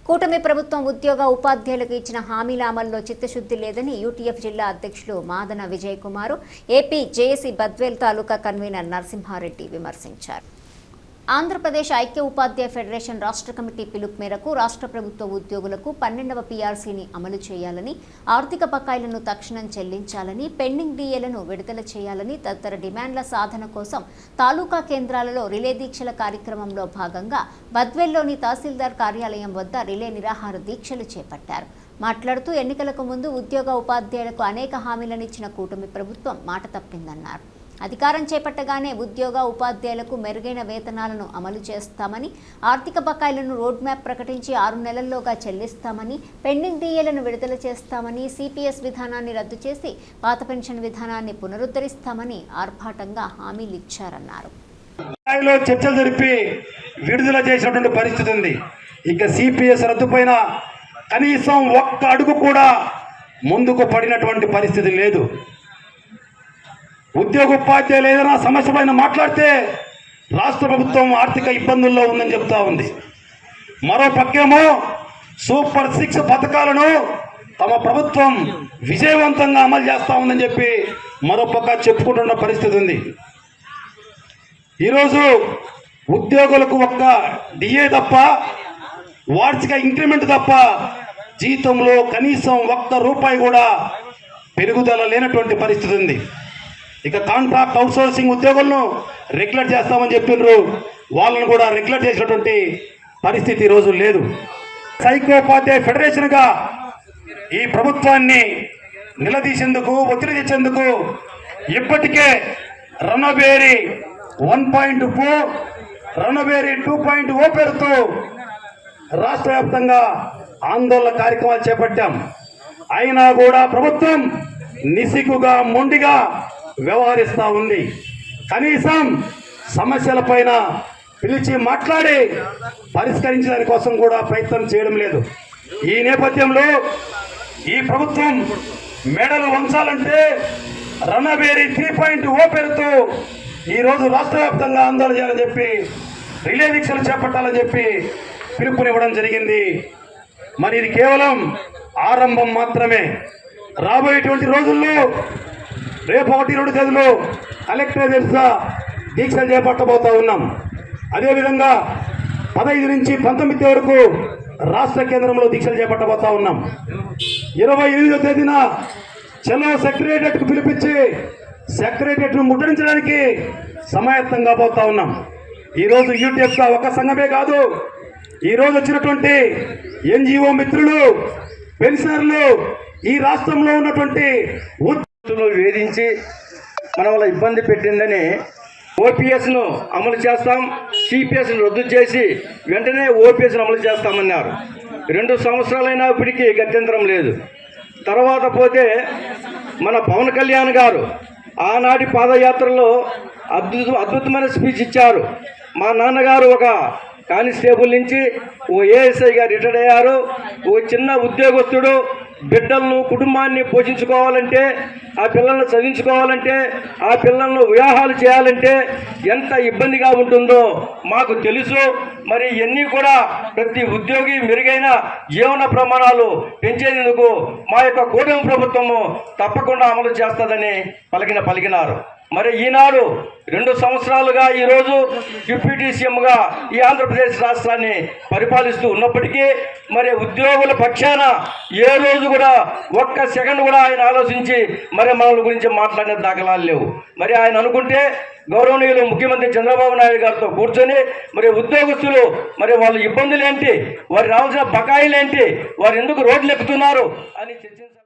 కూటమి ప్రభుత్వం ఉద్యోగ ఉపాధ్యాయులకు ఇచ్చిన హామీల అమల్లో చిత్తశుద్ధి లేదని యూటీఎఫ్ జిల్లా అధ్యక్షులు మాదన విజయ్ కుమార్, ఏపీ జేఏసీ బద్వేల్ తాలూకా కన్వీనర్ నరసింహారెడ్డి విమర్శించారు. ఆంధ్రప్రదేశ్ ఐక్య ఉపాధ్యాయ ఫెడరేషన్ రాష్ట్ర కమిటీ పిలుపు మేరకు రాష్ట్ర ప్రభుత్వ ఉద్యోగులకు 12వ పీఆర్సీని అమలు చేయాలని, ఆర్థిక బకాయిలను తక్షణం చెల్లించాలని, పెండింగ్ డీఏలను విడుదల చేయాలని తదితర డిమాండ్ల సాధన కోసం తాలూకా కేంద్రాలలో రిలే దీక్షల కార్యక్రమంలో భాగంగా బద్వేల్లోని తహసీల్దార్ కార్యాలయం వద్ద రిలే నిరాహార దీక్షలు చేపట్టారు. మాట్లాడుతూ ఎన్నికలకు ముందు ఉద్యోగ ఉపాధ్యాయులకు అనేక హామీలనిచ్చిన కూటమి ప్రభుత్వం మాట తప్పిందన్నారు. అధికారం చేపట్టగానే ఉద్యోగ ఉపాధ్యాయులకు మెరుగైన వేతనాలను అమలు చేస్తామని, ఆర్థిక బకాయిలను రోడ్ మ్యాప్ ప్రకటించి 6 నెలల్లోగా చెల్లిస్తామని, పెండింగ్ డీఏలను విడుదల చేస్తామని, సిపిఎస్ విధానాన్ని రద్దు చేసి పాత పెన్షన్ విధానాన్ని పునరుద్ధరిస్తామని ఆర్భాటంగా హామీలు ఇచ్చారన్నారు. చర్చలు జరిపి విడుదల చేసినటువంటి పరిస్థితి ఉంది. ఇక సిపిఎస్ రద్దుపైన కనీసం ఒక్క అడుగు కూడా ముందుకు పడినటువంటి పరిస్థితి లేదు. ఉద్యోగ ఉపాధ్యాయులు ఏదైనా సమస్య పైన మాట్లాడితే రాష్ట్ర ప్రభుత్వం ఆర్థిక ఇబ్బందుల్లో ఉందని చెప్తా ఉంది. మరో పక్కేమో సూపర్ 6 పథకాలను తమ ప్రభుత్వం విజయవంతంగా అమలు చేస్తూ ఉందని చెప్పి మరో పక్క చెప్పుకుంటున్న పరిస్థితి ఉంది. ఈరోజు ఉద్యోగులకు ఒక్క డిఏ తప్ప, వార్షిక ఇంక్రిమెంట్ తప్ప జీతంలో కనీసం ₹1 కూడా పెరుగుదల లేనటువంటి పరిస్థితి ఉంది. ఇక కాంట్రాక్ట్ అవుట్సోర్సింగ్ ఉద్యోగులను రెగ్యులర్ చేస్తామని చెప్పినారు, వాళ్ళను కూడా రెగ్యులర్ చేసినటువంటి పరిస్థితి ఈరోజు లేదు. ఐక్యోపాధ్యాయ ఫెడరేషన్గా ఈ ప్రభుత్వాన్ని నిలదీసేందుకు, ఒత్తిడి తెచ్చేందుకు ఇప్పటికే రణబేరి 1.2, రణబేరి 2.0 పేరుతో రాష్ట్ర వ్యాప్తంగా ఆందోళన కార్యక్రమాలు చేపట్టాం. అయినా కూడా ప్రభుత్వం నిసిగ్గుగా, మొండిగా వ్యవహరిస్తూ ఉంది. కనీసం సమస్యలపైన పిలిచి మాట్లాడి పరిష్కరించడానికి కోసం కూడా ప్రయత్నం చేయడం లేదు. ఈ నేపథ్యంలో ఈ ప్రభుత్వం మెడలు వంచాలంటే రణబేరి 3.0 పేరుతో ఈరోజు రాష్ట్ర వ్యాప్తంగా ఆందోళన చేయాలని చెప్పి, రిలే దీక్షలు చేపట్టాలని చెప్పి పిలుపునివ్వడం జరిగింది. మరి ఇది కేవలం ఆరంభం మాత్రమే. రాబోయేటువంటి రోజుల్లో రేపు 1-2 గదులు కలెక్టరేట్ దీక్షలు చేపట్టబోతా ఉన్నాం. అదేవిధంగా 15 నుంచి 19 వరకు రాష్ట్ర కేంద్రంలో దీక్షలు చేపట్టబోతా ఉన్నాం. 28వ తేదీన చలో సెక్రటరియట్కు పిలిపించి సెక్రటరియట్ను ముట్టడించడానికి సమాయత్తంగా పోతా ఉన్నాం. ఈరోజు యూటీఎఫ్గా ఒక సంఘమే కాదు, ఈరోజు వచ్చినటువంటి ఎన్జిఓ మిత్రులు, పెన్షనర్లు, ఈ రాష్ట్రంలో ఉన్నటువంటి వేధించి మన వల్ల ఇబ్బంది పెట్టిందని ఓపీఎస్ను అమలు చేస్తాం, సిపిఎస్ను రద్దు చేసి వెంటనే ఓపీఎస్ను అమలు చేస్తామన్నారు. 2 సంవత్సరాలైనా ఇప్పటికీ గత్యంతరం లేదు. తర్వాత పోతే మన పవన్ కళ్యాణ్ గారు ఆనాటి పాదయాత్రలో అద్భుతమైన స్పీచ్ ఇచ్చారు. మా నాన్నగారు ఒక కానిస్టేబుల్ నుంచి ఓ ఏఎస్ఐగా రిటైర్డ్ అయ్యారు. ఓ చిన్న ఉద్యోగస్తుడు బిడ్డలను, కుటుంబాన్ని పోషించుకోవాలంటే, ఆ పిల్లలను చదివించుకోవాలంటే, ఆ పిల్లలను వివాహాలు చేయాలంటే ఎంత ఇబ్బందిగా ఉంటుందో మాకు తెలుసు. మరి ఇవన్నీ కూడా ప్రతి ఉద్యోగి మెరుగైన జీవన ప్రమాణాలు పెంచేందుకు మా యొక్క కూటమి ప్రభుత్వము తప్పకుండా అమలు చేస్తుందని పలికినారు. మరి ఈనాడు 2 సంవత్సరాలుగా ఈరోజు డిప్యూటీ సీఎంగా ఈ ఆంధ్రప్రదేశ్ రాష్ట్రాన్ని పరిపాలిస్తూ ఉన్నప్పటికీ మరి ఉద్యోగుల పక్షాన ఏ రోజు కూడా ఒక్క సెకండ్ కూడా ఆయన ఆలోచించి మరి మన గురించి మాట్లాడిన దాఖలాలు లేవు. మరి ఆయన అనుకుంటే గౌరవనీయులు ముఖ్యమంత్రి చంద్రబాబు నాయుడు గారితో కూర్చొని మరి ఉద్యోగస్తులు మరి వాళ్ళ ఇబ్బందులు ఏంటి, వారి రావాల్సిన బకాయిలు ఏంటి, వారు ఎందుకు రోడ్లు ఎక్కుతున్నారు అని చర్చించారు.